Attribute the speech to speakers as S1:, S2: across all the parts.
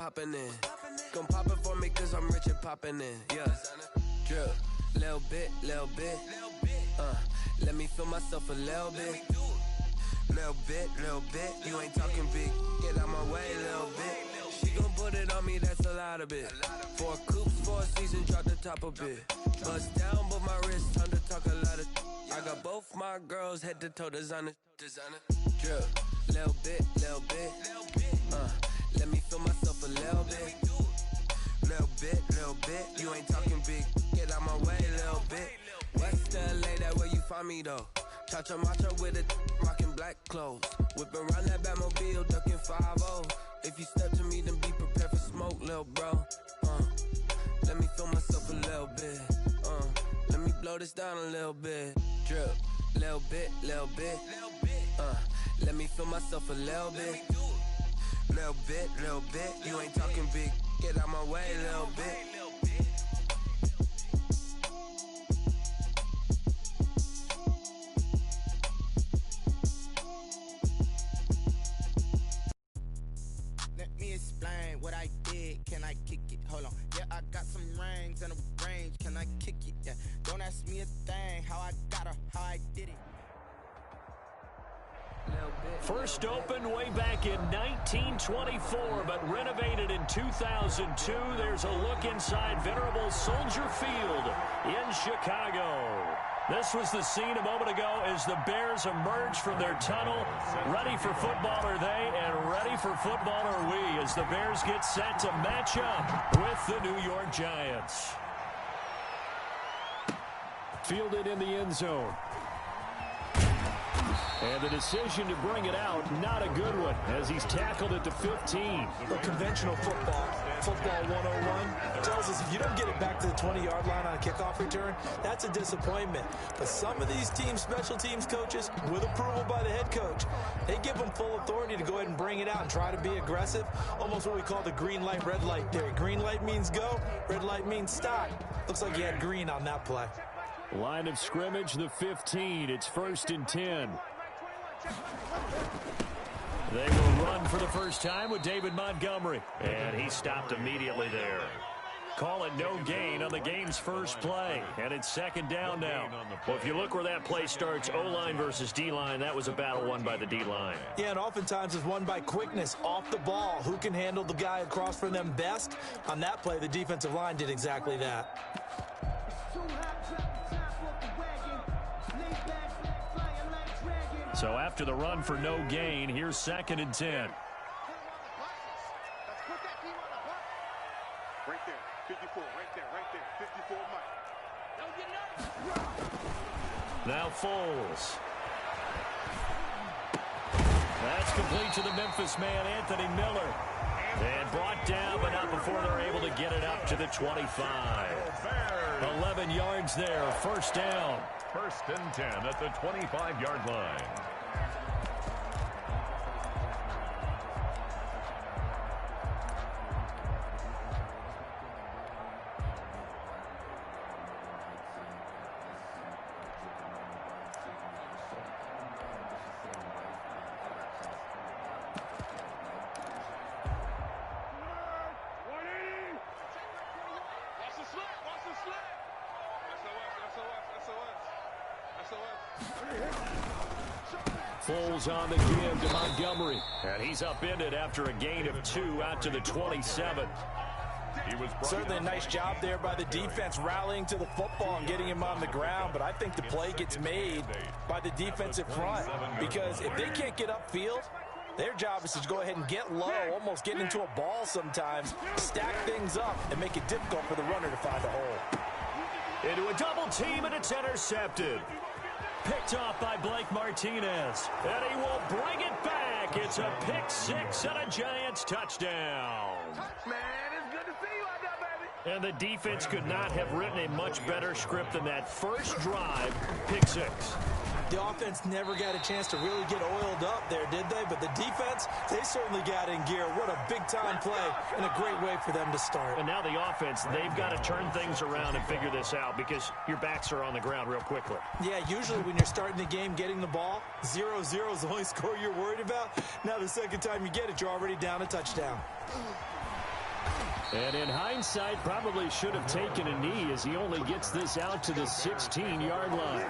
S1: popping in. Gon' pop it for me cause I'm rich and popping in. Yeah. Drip. Little bit. Let me feel myself a little bit. Little bit. You ain't talking big. Get out my way, little bit. She gon' put it on me, that's a lot of it. 4 coops, 4 seasons, drop the top a bit. Bust down, but my wrist, time to talk a lot of. I got both my girls head to toe designer. Drip. Little bit. Let me feel myself a little bit. Little bit. You ain't talking big. Get out my way, little bit. West LA, that where you find me though. Cha-cha matcha with it, rocking black clothes. Whip around that Batmobile, ducking 5-0. If you step to me, then be prepared for smoke, little bro. Let me feel myself a little bit. Let me blow this down a little bit. Drip, little bit. Let me feel myself a little bit. Little bit. You ain't talking big. Get out my way, little bit.
S2: Let me explain what I did. Can I kick it? Hold on. Yeah, I got some rings and a range. Can I kick it? Yeah. Don't ask me a thing. How I got her, how I did it.
S3: First opened way back in 1924, but renovated in 2002. There's a look inside venerable Soldier Field in Chicago. This was the scene a moment ago as the Bears emerged from their tunnel. Ready for football are they, and ready for football are we, as the Bears get set to match up with the New York Giants. Fielded in the end zone. And the decision to bring it out, not a good one, as he's tackled at the 15.
S4: Well, conventional football 101, tells us if you don't get it back to the 20-yard line on a kickoff return, that's a disappointment. But some of these special teams coaches, with approval by the head coach, they give them full authority to go ahead and bring it out and try to be aggressive. Almost what we call the green light, red light theory. Green light means go, red light means stop. Looks like you had green on that play.
S3: Line of scrimmage, the 15. It's 1st and 10. They will run for the first time with David Montgomery. And he stopped immediately there. Call it no gain on the game's first play. And it's 2nd down now. Well, if you look where that play starts, O-line versus D-line, that was a battle won by the D-line.
S4: Yeah, and oftentimes it's won by quickness, off the ball. Who can handle the guy across from them best? On that play, the defensive line did exactly that.
S3: So after the run for no gain, here's 2nd and 10.
S5: Right there, 54, right there, 54 Mike.
S3: Now Foles. That's complete to the Memphis man, Anthony Miller. And brought down, but not before they're able to get it up to the 25. 11 yards there, 1st down.
S6: 1st and 10 at the 25-yard line.
S3: Foles on the give to Montgomery. And he's upended after a gain of 2 out to the 27.
S4: Certainly a nice job there by the defense rallying to the football and getting him on the ground, but I think the play gets made by the defensive front, because if they can't get upfield, their job is to go ahead and get low, almost get into a ball sometimes, stack things up, and make it difficult for the runner to find a hole.
S3: Into a double team, and it's intercepted. Picked off by Blake Martinez. And he will bring it back. It's a pick 6 and a Giants touchdown.
S5: Man, it's good to see you out there, baby.
S3: And the defense could not have written a much better script than that first drive, pick 6.
S4: The offense never got a chance to really get oiled up there, did they? But the defense, they certainly got in gear. What a big-time play and a great way for them to start.
S3: And now the offense, they've got to turn things around and figure this out, because your backs are on the ground real quickly.
S4: Yeah, usually when you're starting the game getting the ball, 0-0 is the only score you're worried about. Now the second time you get it, you're already down a touchdown.
S3: And in hindsight, probably should have taken a knee as he only gets this out to the 16-yard line.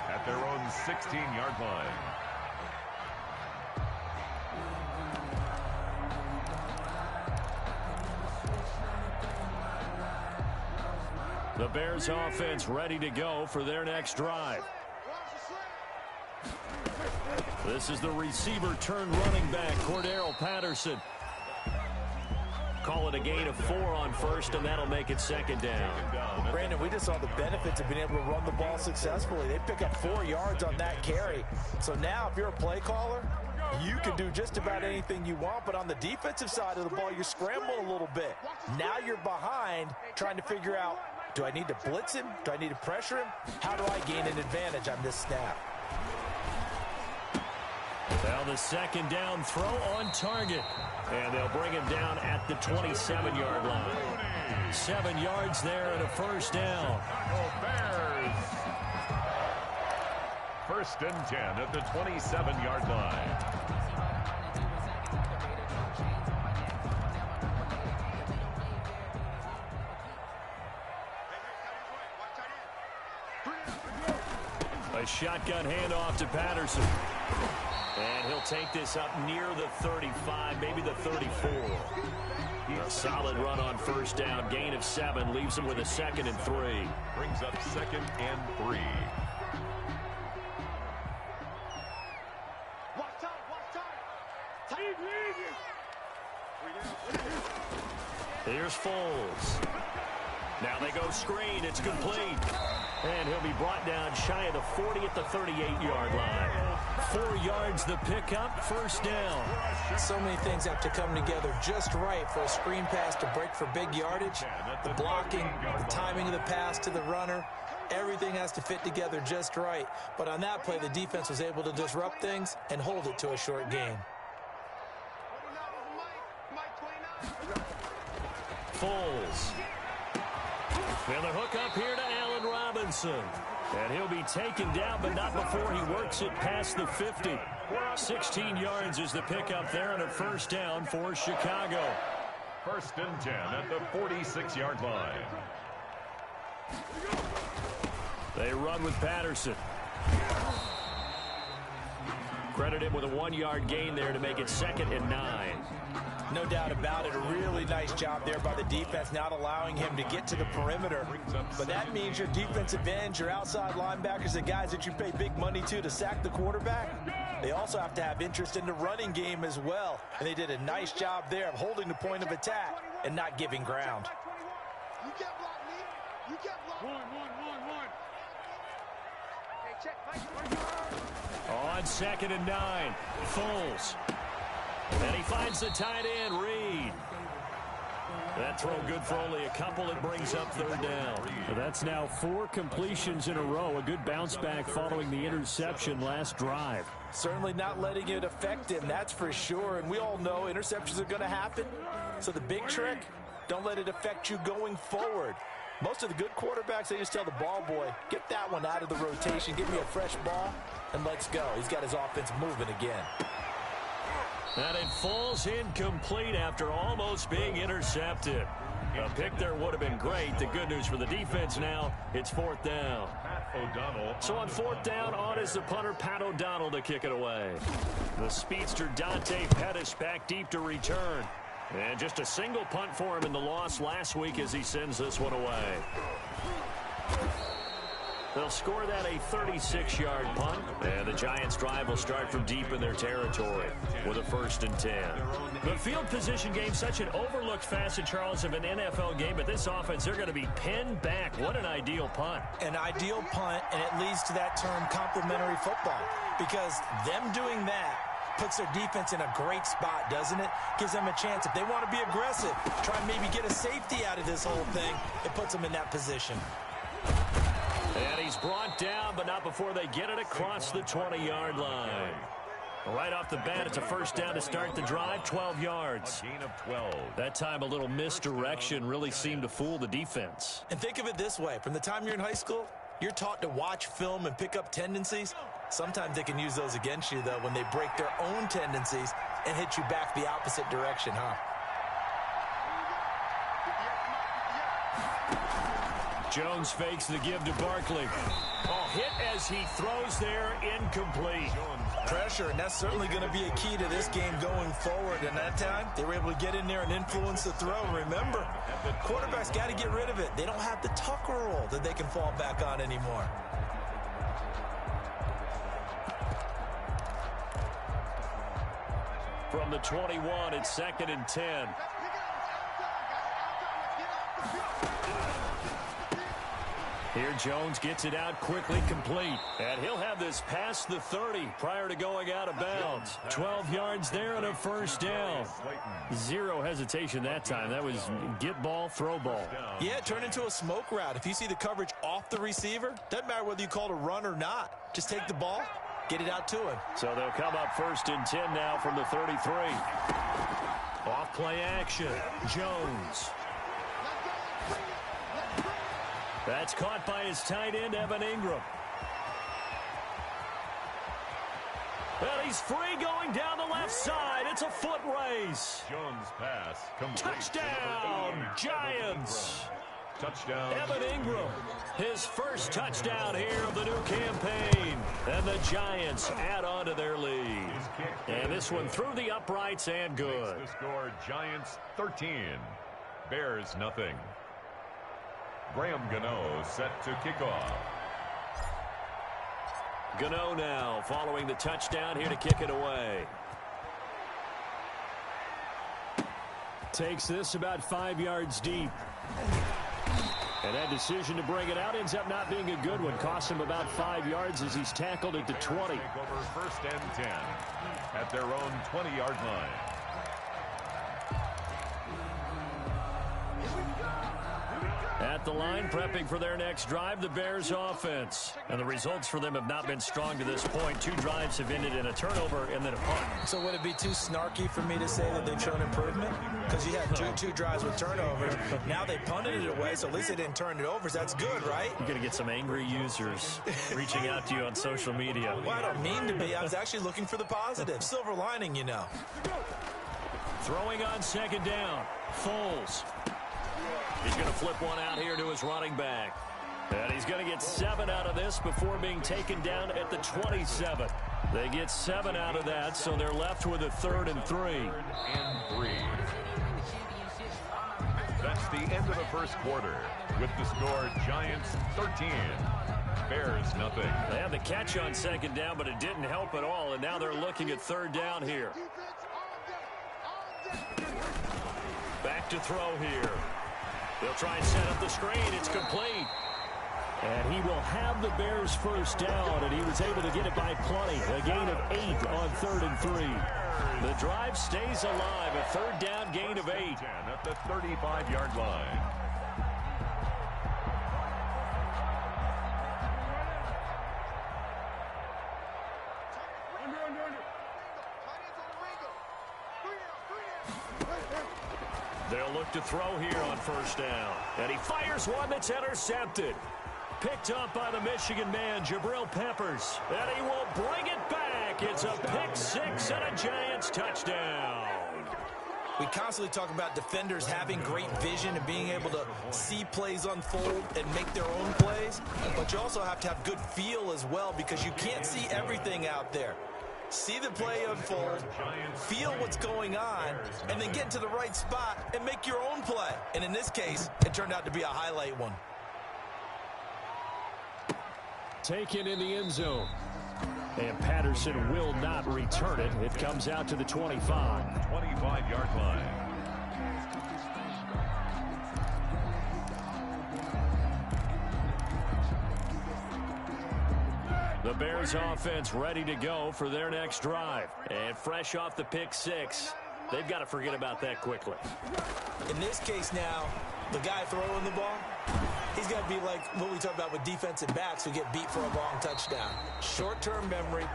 S6: At their own 16-yard line.
S3: The Bears offense ready to go for their next drive. This is the receiver turned running back, Cordero Patterson. Call it a gain of 4 on first, and that'll make it second down.
S4: Brandon, we just saw the benefits of being able to run the ball successfully. They pick up 4 yards on that carry. So now if you're a play caller, you can do just about anything you want, but on the defensive side of the ball, you're scrambling a little bit. Now you're behind trying to figure out, do I need to blitz him? Do I need to pressure him? How do I gain an advantage on this snap?
S3: Now the second down throw on target. And they'll bring him down at the 27-yard line. 7 yards there and a first down.
S6: Bears. First and 10 at the 27-yard line.
S3: A shotgun handoff to Patterson. And he'll take this up near the 35, maybe the 34. A solid run on first down. Gain of 7 leaves him with a 2nd and 3.
S6: Brings up 2nd and 3.
S3: Here's Foles. Now they go screen. It's complete. And he'll be brought down shy of the 40 at the 38-yard line. 4 yards the pickup, first down.
S4: So many things have to come together just right for a screen pass to break for big yardage. The blocking, the timing of the pass to the runner, everything has to fit together just right. But on that play, the defense was able to disrupt things and hold it to a short gain.
S3: Foles. And the hook up here to Allen Robinson. And he'll be taken down, but not before he works it past the 50. 16 yards is the pickup there and a first down for Chicago.
S6: First and 10 at the 46-yard line.
S3: They run with Patterson. Credit him with a 1-yard gain there to make it 2nd and 9.
S4: No doubt about it. A really nice job there by the defense, not allowing him to get to the perimeter. But that means your defensive ends, your outside linebackers, the guys that you pay big money to sack the quarterback, they also have to have interest in the running game as well. And they did a nice job there of holding the point of attack and not giving ground.
S5: You can't block me. You can't block me. One. Hey, check.
S3: On 2nd and 9, Foles. And he finds the tight end, Reed. That throw good for only a couple. It brings up 3rd down. So that's now 4 completions in a row. A good bounce back following the interception last drive.
S4: Certainly not letting it affect him, that's for sure. And we all know interceptions are going to happen. So the big trick, don't let it affect you going forward. Most of the good quarterbacks, they just tell the ball boy, get that one out of the rotation, give me a fresh ball, and let's go. He's got his offense moving again.
S3: And it falls incomplete after almost being intercepted. A pick there would have been great. The good news for the defense now, it's 4th down.
S6: O'Donnell.
S3: So on 4th down, on is the punter, Pat O'Donnell, to kick it away. The speedster Dante Pettis back deep to return. And just a single punt for him in the loss last week as he sends this one away. They'll score that a 36-yard punt, and the Giants' drive will start from deep in their territory with a 1st and 10. The field position game, such an overlooked facet, Charles, of an NFL game, but this offense, they're going to be pinned back. What an ideal punt.
S4: An ideal punt, and it leads to that term complementary football, because them doing that puts their defense in a great spot, doesn't it? Gives them a chance. If they want to be aggressive, try and maybe get a safety out of this whole thing, it puts them in that position.
S3: And he's brought down, but not before they get it across the 20-yard line. Right off the bat, it's a first down to start the drive, 12 yards.
S6: A gain of 12.
S3: That time a little misdirection really seemed to fool the defense.
S4: And think of it this way. From the time you're in high school, you're taught to watch film and pick up tendencies. Sometimes they can use those against you, though, when they break their own tendencies and hit you back the opposite direction, huh?
S3: Jones fakes the give to Barkley. Oh, hit as he throws there, incomplete.
S4: Pressure, and that's certainly going to be a key to this game going forward. And that time, they were able to get in there and influence the throw. Remember, quarterbacks got to get rid of it. They don't have the Tucker rule that they can fall back on anymore.
S3: From the 21, it's 2nd and 10. Here Jones gets it out quickly, complete. And he'll have this past the 30 prior to going out of bounds. 12 yards there and a first down. Zero hesitation that time. That was get ball, throw ball.
S4: Yeah, turn into a smoke route. If you see the coverage off the receiver, doesn't matter whether you call it a run or not. Just take the ball, get it out to him.
S3: So they'll come up 1st and 10 now from the 33. Off play action. Jones. That's caught by his tight end, Evan Ingram. Well, he's free going down the left side. It's a foot race.
S6: Jones pass.
S3: Touchdown, Giants.
S6: Touchdown.
S3: Evan Ingram, his first touchdown here of the new campaign. And the Giants add on to their lead. And this one through the uprights and good.
S6: The score, Giants 13. Bears nothing. Graham Gano set to kick off.
S3: Gano now following the touchdown here to kick it away. Takes this about 5 yards deep. And that decision to bring it out ends up not being a good one. Costs him about 5 yards as he's tackled at the 20.
S6: Take over 1st and 10 at their own 20-yard line.
S3: At the line, prepping for their next drive, the Bears offense. And the results for them have not been strong to this point. 2 drives have ended in a turnover and then a punt.
S4: So would it be too snarky for me to say that they've shown improvement? Because you had two drives with turnovers. Now they punted it away, so at least they didn't turn it over. So that's good, right?
S3: You're going to get some angry users reaching out to you on social media.
S4: Well, I don't mean to be. I was actually looking for the positive. Silver lining, you know.
S3: Throwing on 2nd down. Foles. He's going to flip one out here to his running back. And he's going to get 7 out of this before being taken down at the 27. They get 7 out of that, so they're left with a 3rd and 3.
S6: That's the end of the first quarter. With the score, Giants 13. Bears nothing.
S3: They had the catch on 2nd down, but it didn't help at all, and now they're looking at 3rd down here. Back to throw here. They'll try and set up the screen. It's complete. And he will have the Bears first down, and he was able to get it by plenty. A gain of 8 on 3rd and 3. The drive stays alive. A 3rd down gain of 8.
S6: At the 35-yard line.
S3: They'll look to throw here on 1st down. And he fires one that's intercepted. Picked up by the Michigan man, Jabril Peppers. And he will bring it back. It's a pick 6 and a Giants touchdown.
S4: We constantly talk about defenders having great vision and being able to see plays unfold and make their own plays. But you also have to have good feel as well, because you can't see everything out there. See the play unfold, feel what's going on, and then get to the right spot and make your own play. And in this case, it turned out to be a highlight one.
S3: Taken in the end zone. And Patterson will not return it. It comes out to the 25.
S6: 25-yard line.
S3: The Bears offense ready to go for their next drive. And fresh off the pick 6, they've got to forget about that quickly.
S4: In this case now, the guy throwing the ball, he's got to be like what we talk about with defensive backs who get beat for a long touchdown. Short-term memory,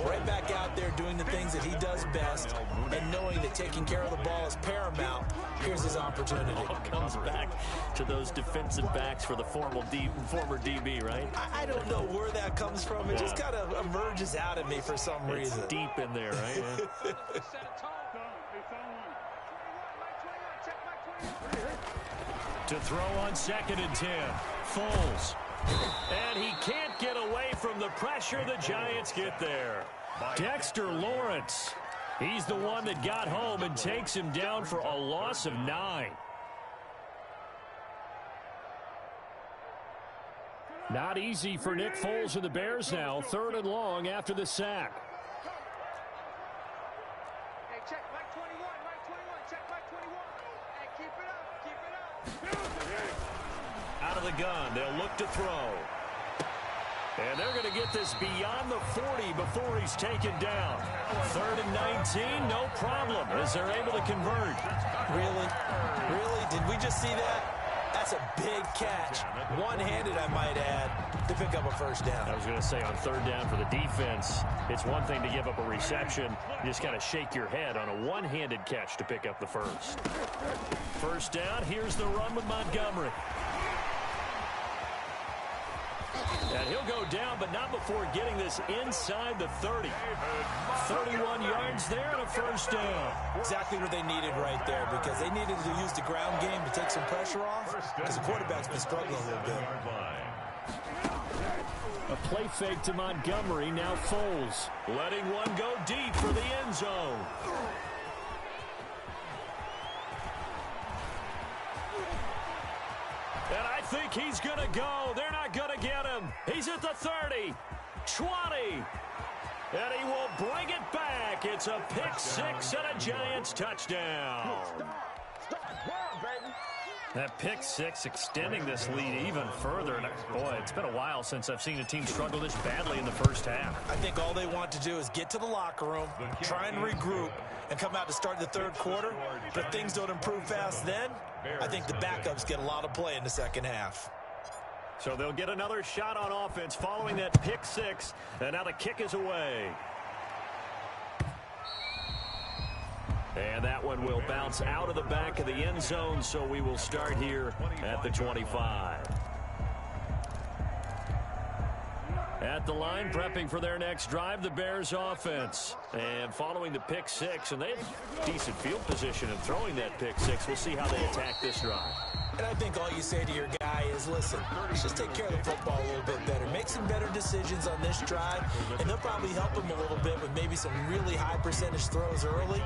S4: right back out there doing the things that he does best, and knowing that taking care of the ball is paramount. Here's his opportunity.
S3: All comes back to those defensive backs for the former DB, right?
S4: I don't know where that comes from. It just kind of emerges out of me for some reason.
S3: It's deep in there, right? Yeah. To throw on 2nd and 10. Foles. And he can't get away from the pressure. The Giants get there. Dexter Lawrence. He's the one that got home and takes him down for a loss of 9. Not easy for Nick Foles and the Bears now. 3rd and long after the sack.
S5: Hey, check Mike 21, Mike 21, check Mike 21. Hey, keep it up, keep it up.
S3: Out of the gun, they'll look to throw. And they're going to get this beyond the 40 before he's taken down. 3rd and 19, no problem, as they're able to convert.
S4: Really? Really? Did we just see that? That's a big catch. One-handed, I might add, to pick up a first down.
S3: I was going to say on 3rd down for the defense, it's one thing to give up a reception. You just got to shake your head on a one-handed catch to pick up the first. First down, here's the run with Montgomery. And he'll go down, but not before getting this inside the 30. 31 yards there and a first down.
S4: Exactly what they needed right there, because they needed to use the ground game to take some pressure off, because the quarterback's been struggling a little bit.
S3: A play fake to Montgomery, now Foles. Letting one go deep for the end zone. And I think he's going to go. They're not going to get him. He's at the 30, 20. And he will bring it back. It's a pick six and a Giants touchdown. That pick six extending this lead even further. And boy, it's been a while since I've seen a team struggle this badly in the first half.
S4: I think all they want to do is get to the locker room, try and regroup, and come out to start the 3rd quarter. But if things don't improve fast then, I think the backups get a lot of play in the second half.
S3: So they'll get another shot on offense following that pick six. And now the kick is away. And that one will bounce out of the back of the end zone, so we will start here at the 25. At the line, prepping for their next drive, the Bears offense. And following the pick six, and they have decent field position in throwing that pick six. We'll see how they attack this drive.
S4: And I think all you say to your guy is, listen, let's just take care of the football a little bit better. Make some better decisions on this drive, and they'll probably help him a little bit with maybe some really high percentage throws early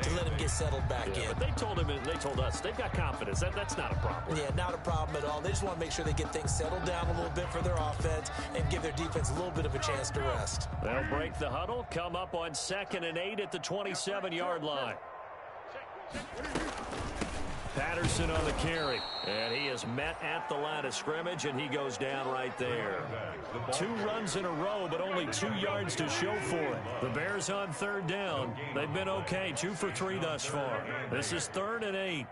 S4: to let him get settled back in.
S3: But they told him, and they told us, they've got confidence. That's not a problem.
S4: Yeah, not a problem at all. They just want to make sure they get things settled down a little bit for their offense and give their defense a little bit of a chance to rest.
S3: They'll break the huddle, come up on 2nd and 8 at the 27-yard line. Patterson on the carry, and he is met at the line of scrimmage, and he goes down right there. 2 runs in a row, but only 2 yards to show for it. The Bears on 3rd down. They've been okay, 2 for 3 thus far. This is 3rd and 8.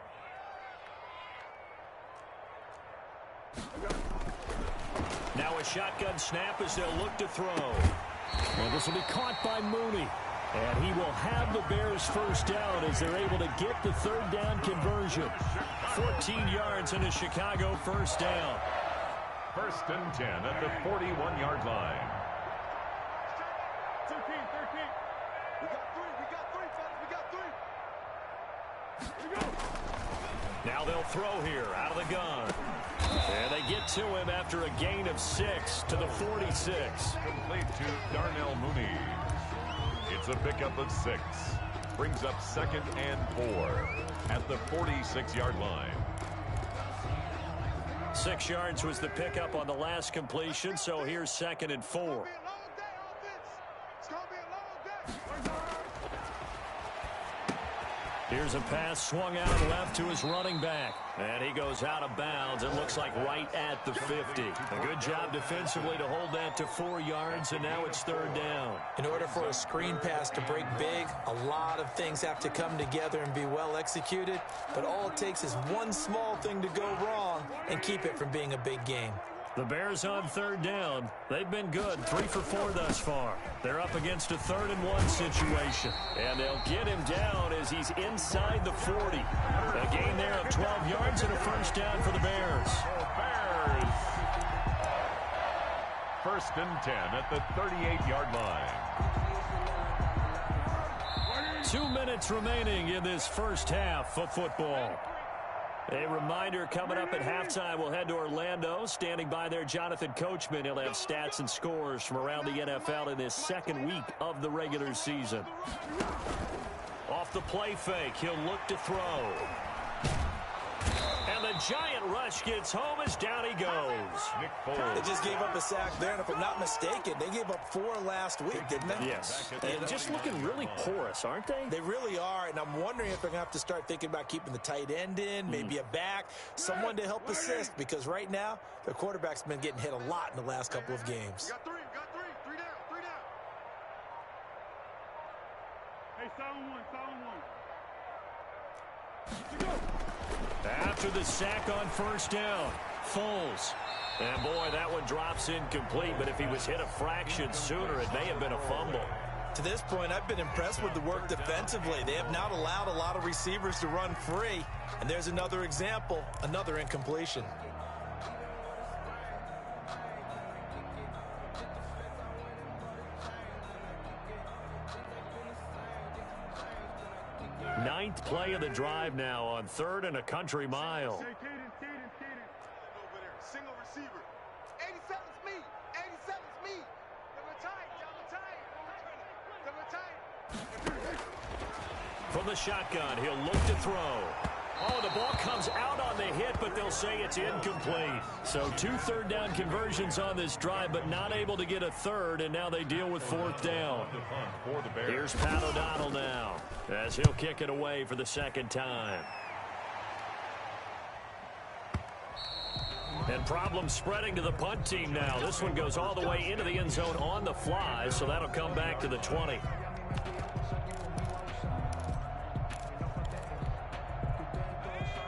S3: Now a shotgun snap as they'll look to throw. And this will be caught by Mooney. And he will have the Bears first down as they're able to get the 3rd down conversion. 14 yards and a Chicago first down.
S6: 1st and 10 at the 41-yard line.
S5: 13. We got three, fellas, we got 3. Here we go.
S3: Now they'll throw here out of the gun. And they get to him after a gain of 6 to the 46.
S6: Complete to Darnell Mooney. It's a pickup of 6. Brings up 2nd and 4 at the 46-yard line.
S3: 6 yards was the pickup on the last completion, so here's 2nd and 4.
S5: It's gonna be a long day.
S3: Here's a pass swung out left to his running back. And he goes out of bounds. It looks like right at the 50. A good job defensively to hold that to 4 yards, and now it's 3rd down.
S4: In order for a screen pass to break big, a lot of things have to come together and be well executed. But all it takes is one small thing to go wrong and keep it from being a big game.
S3: The Bears on 3rd down. They've been good, 3 for 4 thus far. They're up against a 3rd and 1 situation. And they'll get him down as he's inside the 40. A gain there of 12 yards and a first down for the Bears.
S6: Bears. 1st and 10 at the 38-yard line.
S3: 2 minutes remaining in this first half of football. A reminder coming up at halftime, we'll head to Orlando. Standing by there, Jonathan Coachman. He'll have stats and scores from around the NFL in his second week of the regular season. Off the play fake, he'll look to throw. And the giant rush gets home as down he goes.
S4: They just gave up a sack there, and if I'm not mistaken, they gave up 4 last week, didn't they?
S3: Yes. And just looking really porous, aren't they?
S4: They really are, and I'm wondering if they're going to have to start thinking about keeping the tight end in, maybe a back, someone to help assist, because right now, their quarterback's been getting hit a lot in the last couple of games.
S5: Got three down. Hey, silent one.
S3: After the sack on first down, Foles. And boy, that one drops incomplete, but if he was hit a fraction sooner, it may have been a fumble.
S4: To this point, I've been impressed with the work defensively. They have not allowed a lot of receivers to run free. And there's another example, another incompletion.
S3: Ninth play of the drive now on 3rd and a country mile.
S5: Hey, Caden. Over there. Single receiver. 87's me.
S3: From the shotgun, he'll look to throw. Oh, the ball comes out on the hit, but they'll say it's incomplete. So 2 third-down conversions on this drive, but not able to get a third, and now they deal with 4th down. Here's Pat O'Donnell now, as he'll kick it away for the 2nd time. And problems spreading to the punt team now. This one goes all the way into the end zone on the fly, so that'll come back to the 20.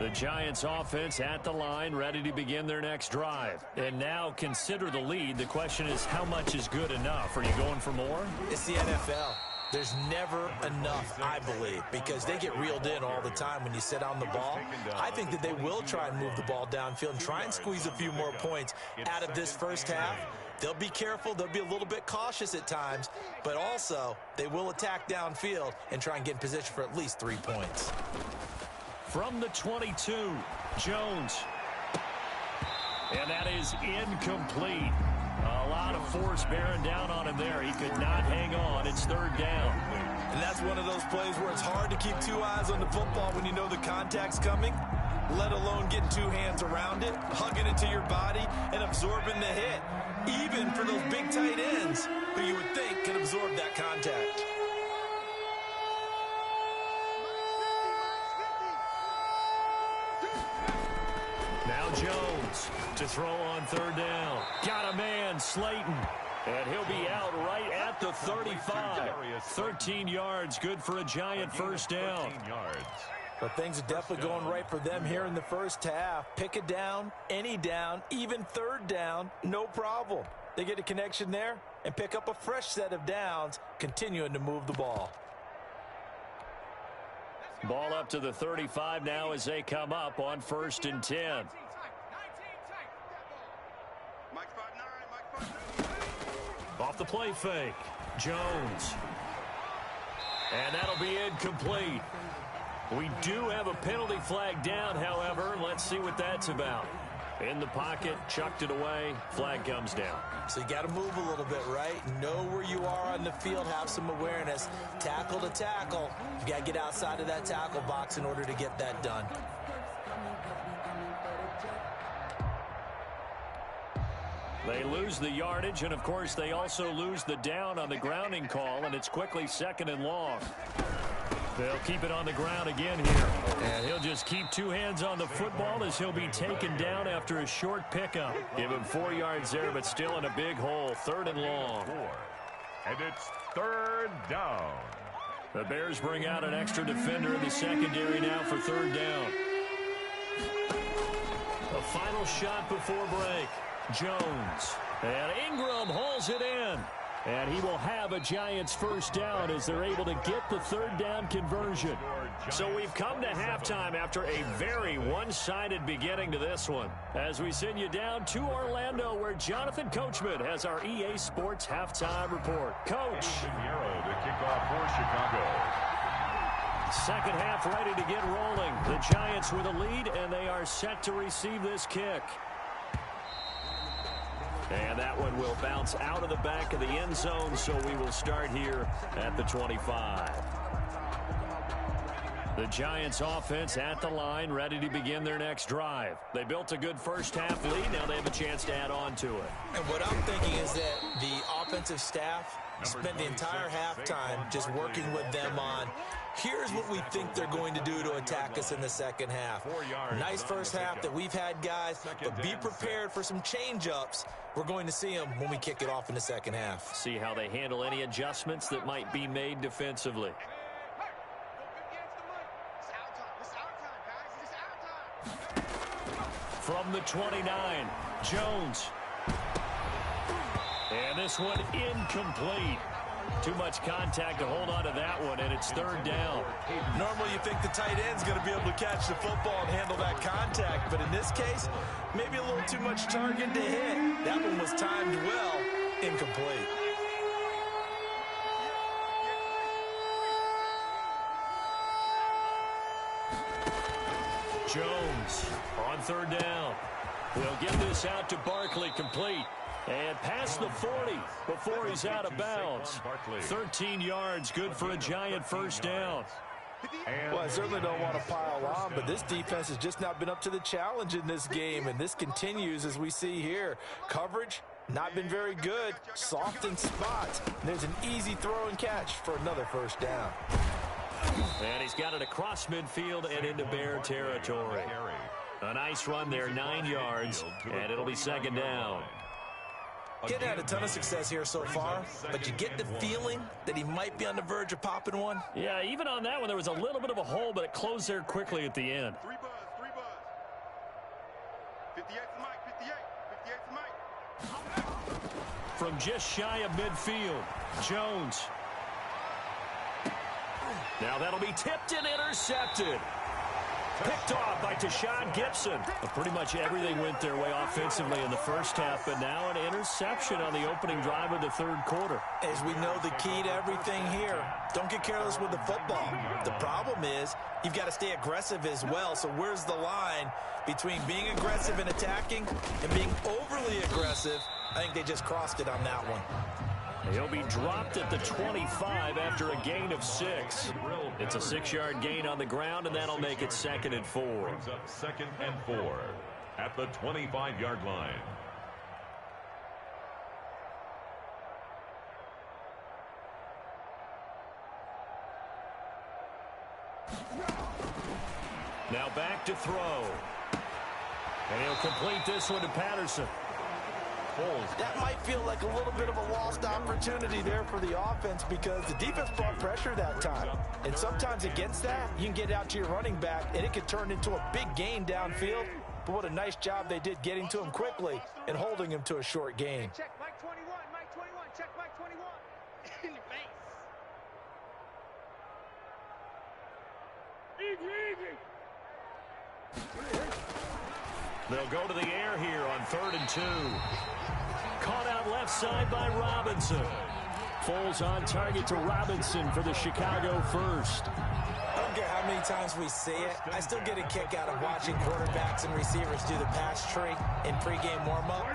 S3: The Giants offense at the line, ready to begin their next drive. And now consider the lead. The question is, how much is good enough? Are you going for more?
S4: It's the NFL. There's never enough, I believe, because they get reeled in all the time when you sit on the ball. I think that they will try and move the ball downfield and try and squeeze a few more points out of this first half. They'll be careful. They'll be a little bit cautious at times, but also they will attack downfield and try and get in position for at least 3 points.
S3: From the 22, Jones. And that is incomplete. A lot of force bearing down on him there. He could not hang on. It's 3rd down.
S4: And that's one of those plays where it's hard to keep 2 eyes on the football when you know the contact's coming, let alone getting 2 hands around it, hugging it to your body, and absorbing the hit. Even for those big tight ends who you would think can absorb that contact.
S3: Now Jones to throw on 3rd down. Got a man, Slayton. And he'll be out right at the 35. 13 yards, good for a Giant first down.
S4: But things are definitely going right for them here in the first half. Pick a down, any down, even 3rd down, no problem. They get a connection there and pick up a fresh set of downs, continuing to move the ball.
S3: Ball up to the 35 now as they come up on 1st and 10. Off the play fake, Jones. And that'll be incomplete. We do have a penalty flag down, however. Let's see what that's about. In the pocket, chucked it away, flag comes down.
S4: So you got to move a little bit, right? Know where you are on the field, have some awareness. Tackle to tackle. You got to get outside of that tackle box in order to get that done.
S3: They lose the yardage, and of course they also lose the down on the grounding call, and it's quickly 2nd and long. They'll keep it on the ground again here. And he'll just keep 2 hands on the football as he'll be taken down after a short pickup. Give him 4 yards there, but still in a big hole. 3rd and long.
S6: And it's 3rd down.
S3: The Bears bring out an extra defender in the secondary now for 3rd down. The final shot before break. Jones. And Ingram hauls it in. And he will have a Giants first down as they're able to get the 3rd down conversion. So we've come to halftime after a very one-sided beginning to this one. As we send you down to Orlando, where Jonathan Coachman has our EA Sports halftime report. Coach.
S6: To kick off for Chicago.
S3: Second half ready to get rolling. The Giants with a lead, and they are set to receive this kick. And that one will bounce out of the back of the end zone, so we will start here at the 25. The Giants offense at the line, ready to begin their next drive. They built a good first half lead. Now they have a chance to add on to it.
S4: And what I'm thinking is that the offensive staff spent the entire halftime just working with them on, here's what we think they're going to do to attack us in the second half. Nice first half that we've had, guys, but be prepared for some change-ups. We're going to see them when we kick it off in the second half.
S3: See how they handle any adjustments that might be made defensively. From the 29, Jones. And this one incomplete. Too much contact to hold on to that one, and it's third down.
S4: Normally you think the tight end's going to be able to catch the football and handle that contact, but in this case, maybe a little too much target to hit. That one was timed well, incomplete.
S3: Jones on third down. We'll get this out to Barkley, complete. And past the 40 before he's out of bounds. 13 yards, good for a Giant first down.
S4: Well, I certainly don't want to pile on, but this defense has just not been up to the challenge in this game, and this continues as we see here. Coverage, not been very good, soft in spots. There's an easy throw and catch for another first down.
S3: And he's got it across midfield and into Bear territory. A nice run there, 9 yards, and it'll be second down.
S4: Getting had a ton of success here so far, but you get the feeling that he might be on the verge of popping one.
S3: Yeah, even on that one, there was a little bit of a hole, but it closed there quickly at the end.
S5: 3 buzz. 58's Mike, 58's Mike.
S3: From just shy of midfield, Jones. Now that'll be tipped and intercepted. Picked off by Tashawn Gibson. Pretty much everything went their way offensively in the first half, but now an interception on the opening drive of the third quarter.
S4: As we know, the key to everything here, don't get careless with the football. The problem is you've got to stay aggressive as well, so where's the line between being aggressive and attacking and being overly aggressive? I think they just crossed it on that one.
S3: He'll be dropped at the 25 after a gain of 6. It's a 6-yard gain on the ground, and that'll make it 2nd and 4.
S6: Brings up 2nd and 4 at the 25-yard line.
S3: Now back to throw. And he'll complete this one to Patterson.
S4: That might feel like a little bit of a lost opportunity there for the offense because the defense brought pressure that time. And sometimes against that, you can get out to your running back, and it could turn into a big gain downfield. But what a nice job they did getting to him quickly and holding him to a short gain.
S5: Check Mike 21, Mike 21, check Mike 21. In your face. Easy.
S3: They'll go to the air here on 3rd and 2. Caught out left side by Robinson. Foles on target to Robinson for the Chicago first.
S4: I don't care how many times we see it. I still get a kick out of watching quarterbacks and receivers do the pass tree in pregame warm-up.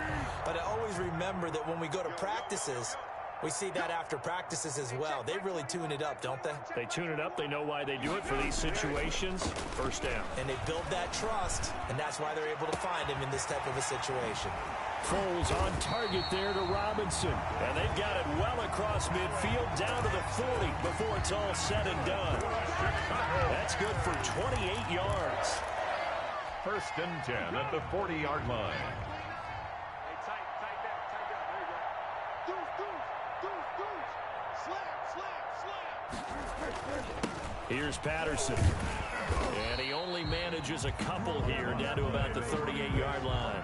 S4: But I always remember that when we go to practices, we see that after practices as well. They really tune it up, don't they?
S3: They tune it up. They know why they do it for these situations. First down.
S4: And they build that trust, and that's why they're able to find him in this type of a situation.
S3: Foles on target there to Robinson. And they've got it well across midfield down to the 40 before it's all said and done. That's good for 28 yards.
S6: 1st and 10 at the 40-yard line.
S5: Hey, tight down. There you go. Deuce. Slap.
S3: Here's Patterson. And he only manages a couple here down to about the 38-yard line.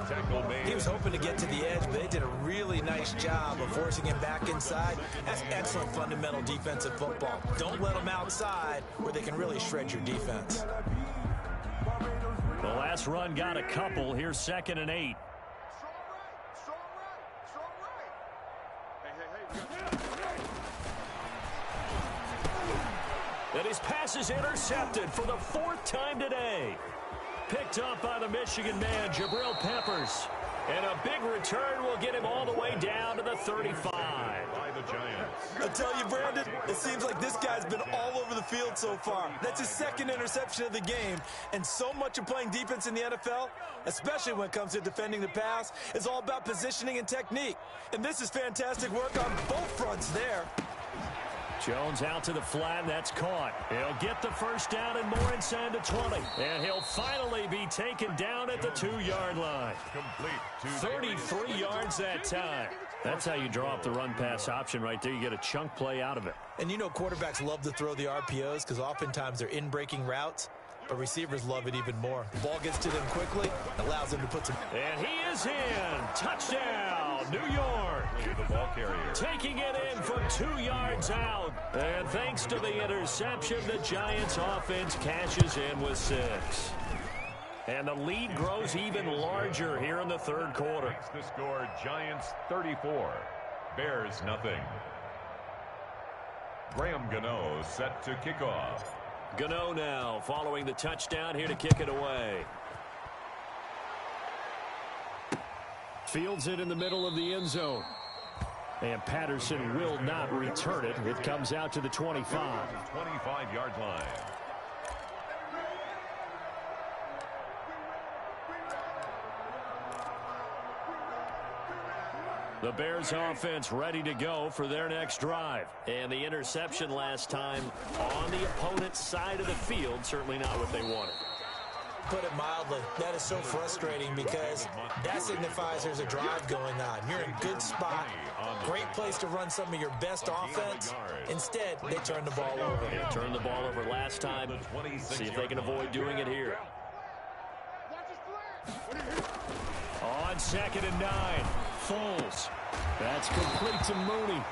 S6: Tackle made.
S4: He was hoping to get to the edge, but they did a really nice job of forcing him back inside. That's excellent fundamental defensive football. Don't let them outside where they can really shred your defense.
S3: The last run got a couple. Here's 2nd and 8.
S5: Strong right. Hey.
S3: That is pass is intercepted for the 4th time today. Picked up by the Michigan man, Jabril Peppers. And a big return will get him all the way down to the 35.
S6: By the Giants.
S4: I tell you, Brandon, it seems like this guy's been all over the field so far. That's his 2nd interception of the game. And so much of playing defense in the NFL, especially when it comes to defending the pass, is all about positioning and technique. And this is fantastic work on both fronts there.
S3: Jones out to the flat, and that's caught. He'll get the first down and more inside the 20. And he'll finally be taken down at the 2-yard line.
S6: Complete.
S3: 33 yards that time. That's how you draw up the run-pass option right there. You get a chunk play out of it.
S4: And you know quarterbacks love to throw the RPOs because oftentimes they're in-breaking routes, but receivers love it even more. The ball gets to them quickly, allows them to put some...
S3: And he is in. Touchdown, New York.
S6: The ball carrier.
S3: Taking it in from 2 yards out. And thanks to the interception, the Giants offense cashes in with 6. And the lead grows even larger here in the 3rd quarter.
S6: Makes the score Giants 34, Bears nothing. Graham Gano set to kick off.
S3: Gano now following the touchdown here to kick it away. Fields it in the middle of the end zone. And Patterson will not return it. It comes out to the 25.
S6: 25-yard line.
S3: The Bears offense ready to go for their next drive. And the interception last time on the opponent's side of the field, certainly not what they wanted.
S4: Put it mildly, that is so frustrating because that signifies there's a drive going on. You're in a good spot, great place to run some of your best offense. Instead, they turn the ball over.
S3: They turned the ball over last time. See if they can avoid doing it here. On 2nd and 9, Foles. That's complete to Mooney.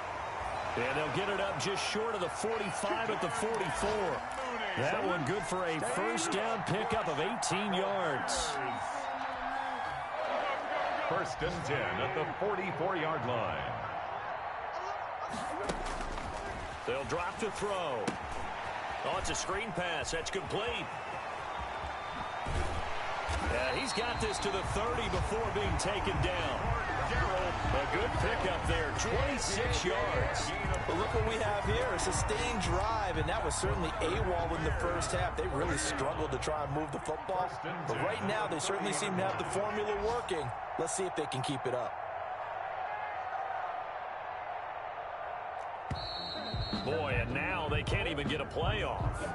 S3: And they'll get it up just short of the 45 at the 44. That one good for a first down pickup of 18 yards.
S6: 1st and 10 at the 44-yard line.
S3: They'll drop to throw. Oh, it's a screen pass. That's complete. Yeah, he's got this to the 30 before being taken down. A good pickup there, 26 yards.
S4: But look what we have here, a sustained drive, and that was certainly AWOL in the first half. They really struggled to try and move the football, but right now they certainly seem to have the formula working. Let's see if they can keep it up.
S3: Boy, and now they can't even get a play off.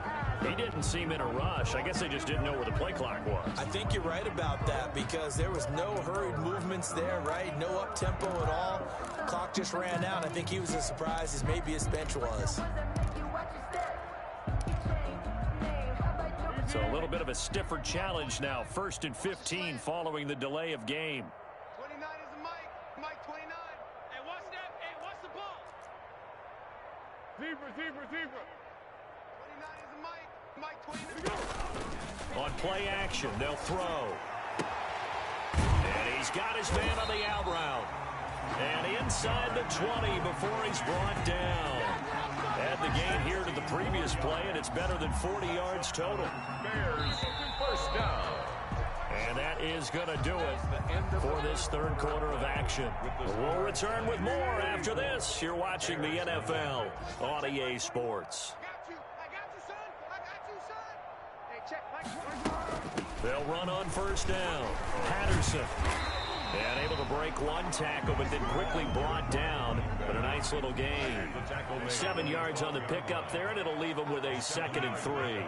S3: He didn't seem in a rush. I guess they just didn't know where the play clock was.
S4: I think you're right about that because there was no hurried movements there, right? No up-tempo at all. Clock just ran out. I think he was as surprised as maybe his bench was.
S3: So a little bit of a stiffer challenge now. 1st and 15 following the delay of game.
S5: 29 is the Mike. Mike 29. Hey, what's that? Hey, what's the ball? Zebra. 29 is the Mike. Mike 29.
S3: On play action, they'll throw. And he's got his man on the out route. And inside the 20 before he's brought down. Add the gain here to the previous play, and it's better than 40 yards total.
S6: Bears 1st down.
S3: And that is going to do it for this 3rd quarter of action. We'll return with more after this. You're watching the NFL on EA Sports.
S5: I got you, son. I got you, son. Hey, check, Mike.
S3: They'll run on 1st down. Patterson. And able to break one tackle, but then quickly brought down. But a nice little gain. 7 yards on the pickup there, and it'll leave him with a 2nd and 3.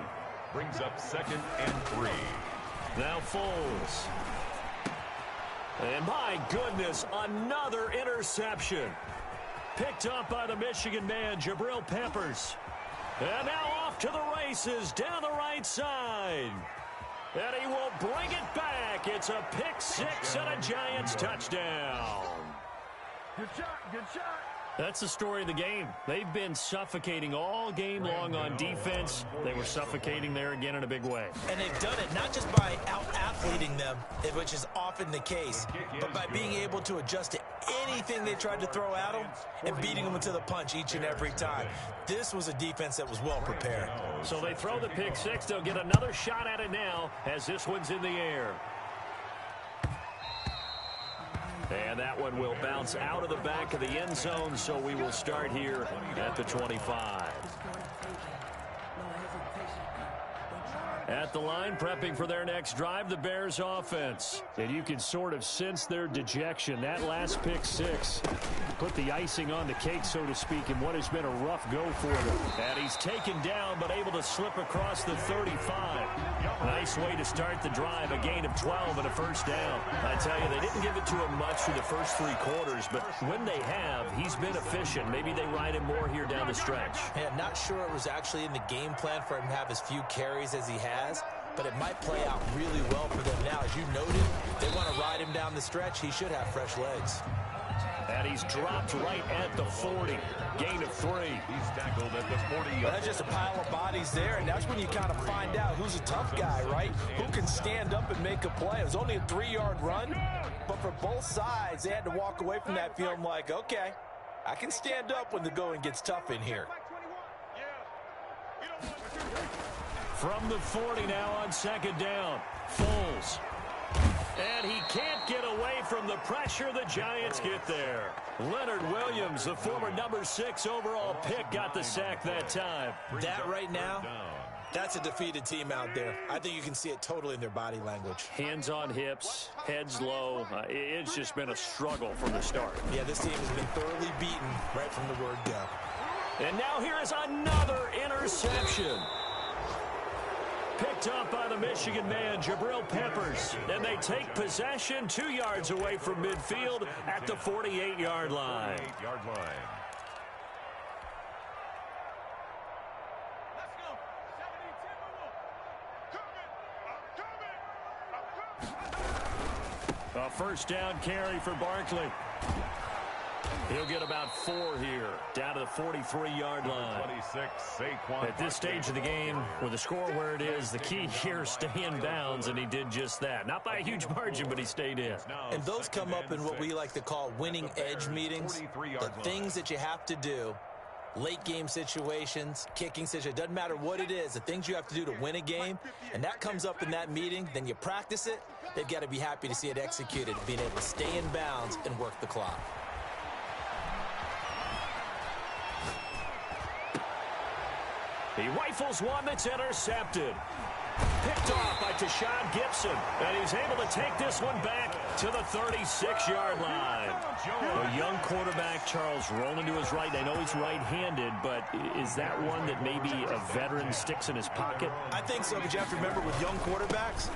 S6: Brings up 2nd and 3.
S3: Now Foles. And my goodness, another interception. Picked up by the Michigan man, Jabril Peppers. And now off to the races down the right side. And he will bring it back. It's a pick 6 and a Giants touchdown.
S5: Good shot.
S3: That's the story of the game. They've been suffocating all game long on defense. They were suffocating there again in a big way.
S4: And they've done it not just by out-athleting them, which is often the case, but by being able to adjust to anything they tried to throw at him and beating them to the punch each and every time. This was a defense that was well prepared.
S3: So they throw the pick six. They'll get another shot at it now as this one's in the air. And that one will bounce out of the back of the end zone, so we will start here at the 25. At the line, prepping for their next drive, the Bears offense. And you can sort of sense their dejection. That last pick six put the icing on the cake, so to speak, in what has been a rough go for them. And he's taken down, but able to slip across the 35. Nice way to start the drive, a gain of 12 and a first down. I tell you, they didn't give it to him much through the first three quarters, but when they have, he's been efficient. Maybe they ride him more here down the stretch.
S4: Yeah, not sure it was actually in the game plan for him to have as few carries as he has, but it might play out really well for them now. As you noted, they want to ride him down the stretch. He should have fresh legs.
S3: And he's dropped right at the 40. Gain of 3.
S6: He's tackled at the 40.
S4: Well, that's just a pile of bodies there, and that's when you kind of find out who's a tough guy, right? Who can stand up and make a play. It was only a 3-yard run, but for both sides, they had to walk away from that feeling like, okay, I can stand up when the going gets tough in here.
S3: From the 40 now on second down. Foles. And he can't get away from the pressure. The Giants get there. Leonard Williams, the former number 6 overall pick, got the sack that time.
S4: That right now, that's a defeated team out there. I think you can see it totally in their body language.
S3: Hands on hips, heads low. It's just been a struggle from the start.
S4: Yeah, this team has been thoroughly beaten right from the word go.
S3: And now here is another interception. Picked up by the Michigan man, Jabril Peppers. And they take possession 2 yards away from midfield at the 48-yard line.
S6: 48-yard line.
S3: A first down carry for Barkley. He'll get about 4 here, down to the 43-yard line.
S6: 26, Saquon.
S3: At this stage of the game, with the score where it is, the key here is stay in bounds, and he did just that. Not by a huge margin, but he stayed in.
S4: And those come up in what we like to call winning edge meetings. The things that you have to do, late game situations, kicking situations, doesn't matter what it is, the things you have to do to win a game, and that comes up in that meeting, then you practice it, they've got to be happy to see it executed, being able to stay in bounds and work the clock.
S3: He rifles one that's intercepted. Picked off by Tashawn Gibson. And he's able to take this one back to the 36-yard line. A young quarterback, Charles, rolling to his right. I know he's right-handed, but is that one that maybe a veteran sticks in his pocket?
S4: I think so, but you have to remember with young quarterbacks,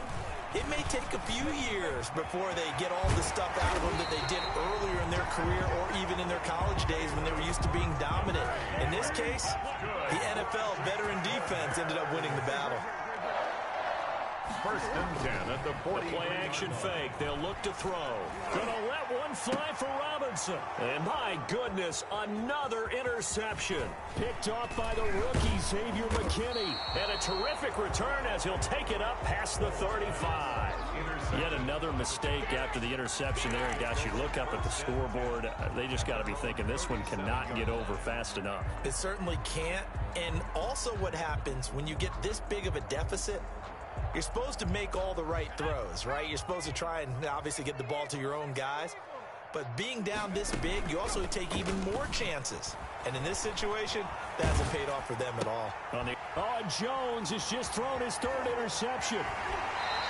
S4: it may take a few years before they get all the stuff out of them that they did earlier in their career or even in their college days when they were used to being dominant. In this case, the NFL veteran defense ended up winning the battle.
S6: First and 10 at the 40.
S3: Play action fake. They'll look to throw. Gonna let one fly for Robinson. And my goodness, another interception. Picked off by the rookie, Xavier McKinney. And a terrific return as he'll take it up past the 35. Yet another mistake after the interception there. And gosh, you look up at the scoreboard, they just got to be thinking this one cannot get over fast enough.
S4: It certainly can't. And also what happens when you get this big of a deficit, you're supposed to make all the right throws, right? You're supposed to try and obviously get the ball to your own guys. But being down this big, you also take even more chances. And in this situation, that hasn't paid off for them at all.
S3: Jones has just thrown his 3rd interception.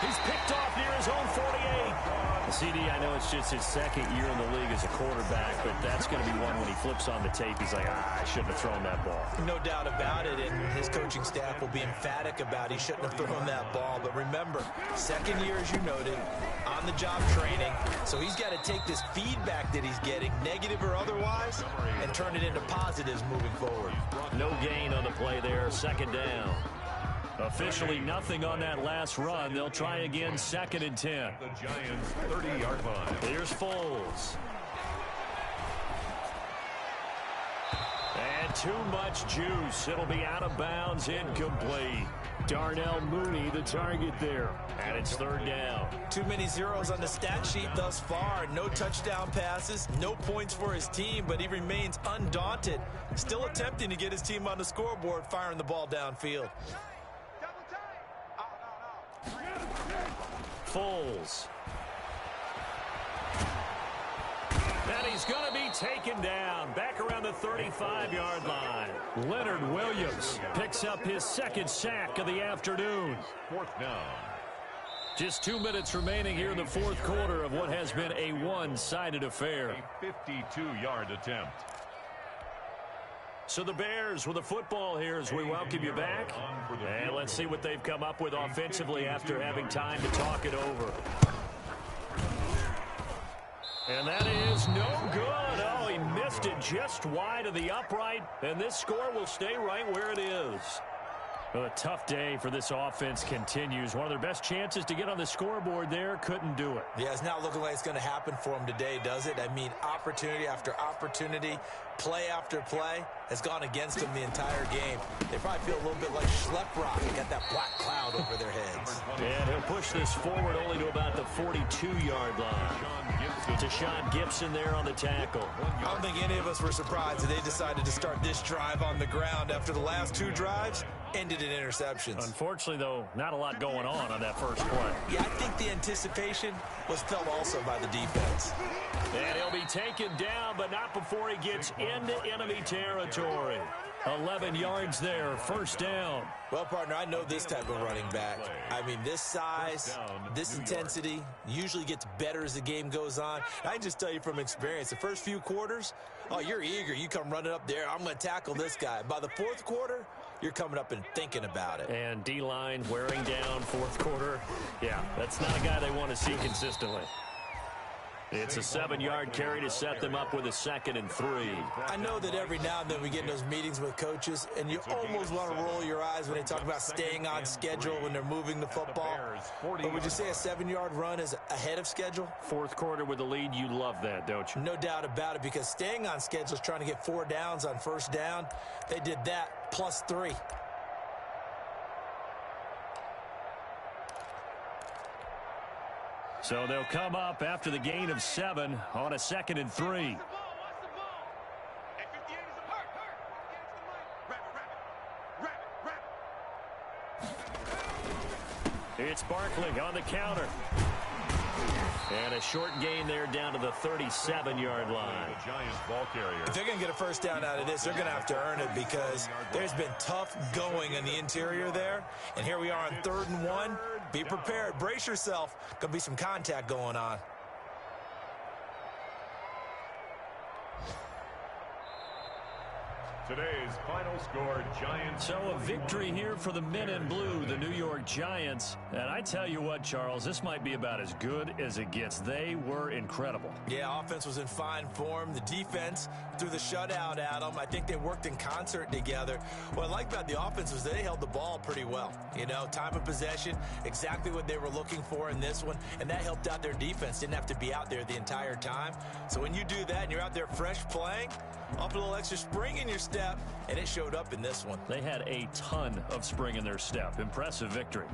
S3: He's picked off near his own 48. CD, I know it's just his 2nd year in the league as a quarterback, but that's going to be one when he flips on the tape, he's like, I shouldn't have thrown that ball.
S4: No doubt about it, and his coaching staff will be emphatic about he shouldn't have thrown that ball. But remember, 2nd year, as you noted, on-the-job training, so he's got to take this feedback that he's getting, negative or otherwise, and turn it into positives moving forward.
S3: No gain on the play there, 2nd down. Officially nothing on that last run. They'll try again, 2nd and 10.
S6: The Giants' 30-yard line.
S3: Here's Foles. And too much juice. It'll be out of bounds, incomplete. Darnell Mooney, the target there. And it's third down.
S4: Too many zeros on the stat sheet thus far. No touchdown passes, no points for his team, but he remains undaunted. Still attempting to get his team on the scoreboard, firing the ball downfield.
S3: Foles. And he's going to be taken down back around the 35-yard line. Leonard Williams picks up his second sack of the afternoon.
S6: Fourth down.
S3: Just 2 minutes remaining here in the fourth quarter of what has been a one-sided affair.
S6: A 52-yard attempt.
S3: So the Bears with the football here as we welcome you back. And let's see what they've come up with offensively after having time to talk it over. And that is no good. Oh, he missed it just wide of the upright. And this score will stay right where it is. Well, a tough day for this offense continues. One of their best chances to get on the scoreboard there, couldn't do it.
S4: Yeah, it's not looking like it's going to happen for them today, does it? I mean, opportunity after opportunity, play after play has gone against them the entire game. They probably feel a little bit like Schlepp-Rock. They got that black cloud over their heads.
S3: And he'll push this forward only to about the 42-yard line. Deshaun Gibson there on the tackle.
S4: I don't think any of us were surprised that they decided to start this drive on the ground after the last two drives ended in interceptions.
S3: Unfortunately, though, not a lot going on that first play.
S4: Yeah, I think the anticipation was felt also by the defense.
S3: And he'll be taken down, but not before he gets into enemy territory. 11 yards there, first down.
S4: Well, partner, I know this type of running back. I mean, this size, this intensity usually gets better as the game goes on. I can just tell you from experience, the first few quarters, oh, you're eager. You come running up there, I'm going to tackle this guy. By the fourth quarter, you're coming up and thinking about it.
S3: And D-line wearing down fourth quarter. Yeah, that's not a guy they want to see consistently. It's a 7-yard carry to set them up with a 2nd and 3.
S4: I know that every now and then we get in those meetings with coaches, and you almost want to roll your eyes when they talk about staying on schedule when they're moving the football. But would you say a 7-yard run is ahead of schedule?
S3: Fourth quarter with the lead, you love that, don't you?
S4: No doubt about it, because staying on schedule is trying to get 4 downs on first down. They did that plus 3.
S3: So they'll come up after the gain of 7 on a 2nd and 3. It's Barkley on the counter. And a short gain there down to the 37-yard line.
S4: If they're going to get a first down out of this, they're going to have to earn it, because there's been tough going in the interior there. And here we are on 3rd and 1. Be prepared. Brace yourself. Going to be some contact going on.
S6: Today's final score, Giants.
S3: So a victory here for the men in blue, the New York Giants. And I tell you what, Charles, this might be about as good as it gets. They were incredible.
S4: Yeah, offense was in fine form. The defense threw the shutout at them. I think they worked in concert together. What I like about the offense was they held the ball pretty well. You know, time of possession, exactly what they were looking for in this one. And that helped out their defense. Didn't have to be out there the entire time. So when you do that and you're out there fresh playing, up a little extra spring in your step, and it showed up in this one.
S3: They had a ton of spring in their step. Impressive victory.